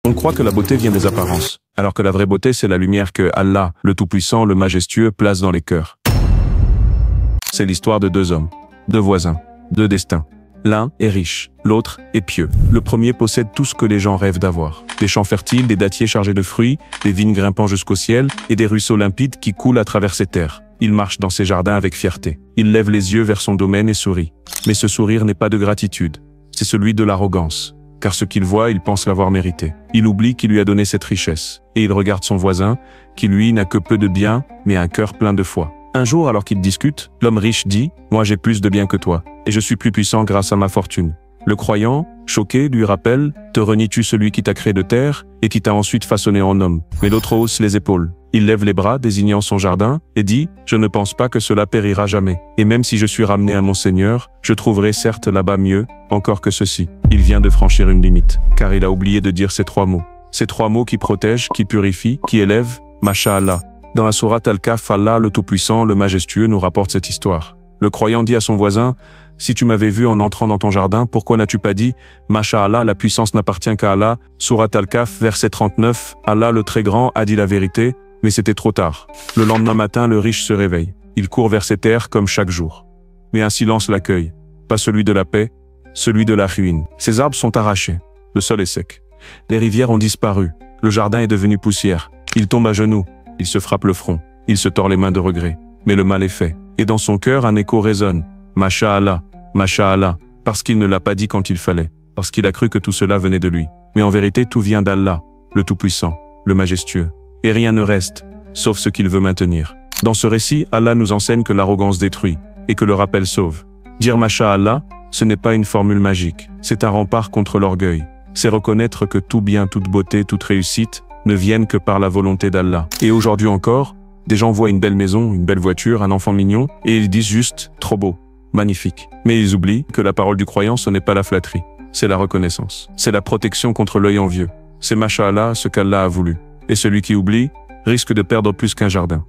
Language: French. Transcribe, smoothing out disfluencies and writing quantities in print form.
On croit que la beauté vient des apparences, alors que la vraie beauté c'est la lumière que Allah, le Tout-Puissant, le Majestueux, place dans les cœurs. C'est l'histoire de deux hommes, deux voisins, deux destins. L'un est riche, l'autre est pieux. Le premier possède tout ce que les gens rêvent d'avoir. Des champs fertiles, des dattiers chargés de fruits, des vignes grimpant jusqu'au ciel, et des ruisseaux limpides qui coulent à travers ses terres. Il marche dans ses jardins avec fierté. Il lève les yeux vers son domaine et sourit. Mais ce sourire n'est pas de gratitude, c'est celui de l'arrogance. Car ce qu'il voit, il pense l'avoir mérité. Il oublie qui lui a donné cette richesse. Et il regarde son voisin, qui lui n'a que peu de biens, mais un cœur plein de foi. Un jour, alors qu'ils discutent, l'homme riche dit « Moi j'ai plus de biens que toi, et je suis plus puissant grâce à ma fortune. » Le croyant, choqué, lui rappelle « Te renies-tu celui qui t'a créé de terre, et qui t'a ensuite façonné en homme ?» Mais l'autre hausse les épaules. Il lève les bras, désignant son jardin, et dit « Je ne pense pas que cela périra jamais. Et même si je suis ramené à mon Seigneur, je trouverai certes là-bas mieux, encore que ceci. » Il vient de franchir une limite, car il a oublié de dire ces trois mots. Ces trois mots qui protègent, qui purifient, qui élèvent, Masha'Allah. Dans la sourate Al-Kahf, Allah, le Tout-Puissant, le Majestueux, nous rapporte cette histoire. Le croyant dit à son voisin « Si tu m'avais vu en entrant dans ton jardin, pourquoi n'as-tu pas dit « Masha'Allah, la puissance n'appartient qu'à Allah » Sourate Al-Kahf, verset 39, Allah le Très Grand a dit la vérité, mais c'était trop tard. Le lendemain matin, le riche se réveille. Il court vers ses terres comme chaque jour. Mais un silence l'accueille. Pas celui de la paix, celui de la ruine. Ses arbres sont arrachés. Le sol est sec. Les rivières ont disparu. Le jardin est devenu poussière. Il tombe à genoux. Il se frappe le front. Il se tord les mains de regret. Mais le mal est fait. Et dans son cœur, un écho résonne. Masha'Allah, Masha'Allah. Parce qu'il ne l'a pas dit quand il fallait. Parce qu'il a cru que tout cela venait de lui. Mais en vérité, tout vient d'Allah, le Tout-Puissant, le Majestueux. Et rien ne reste, sauf ce qu'il veut maintenir. Dans ce récit, Allah nous enseigne que l'arrogance détruit, et que le rappel sauve. Dire Masha'Allah, ce n'est pas une formule magique. C'est un rempart contre l'orgueil. C'est reconnaître que tout bien, toute beauté, toute réussite ne viennent que par la volonté d'Allah. Et aujourd'hui encore, des gens voient une belle maison, une belle voiture, un enfant mignon, et ils disent juste « trop beau, magnifique ». Mais ils oublient que la parole du croyant, ce n'est pas la flatterie, c'est la reconnaissance. C'est la protection contre l'œil envieux. C'est Masha'Allah ce qu'Allah a voulu. Et celui qui oublie risque de perdre plus qu'un jardin.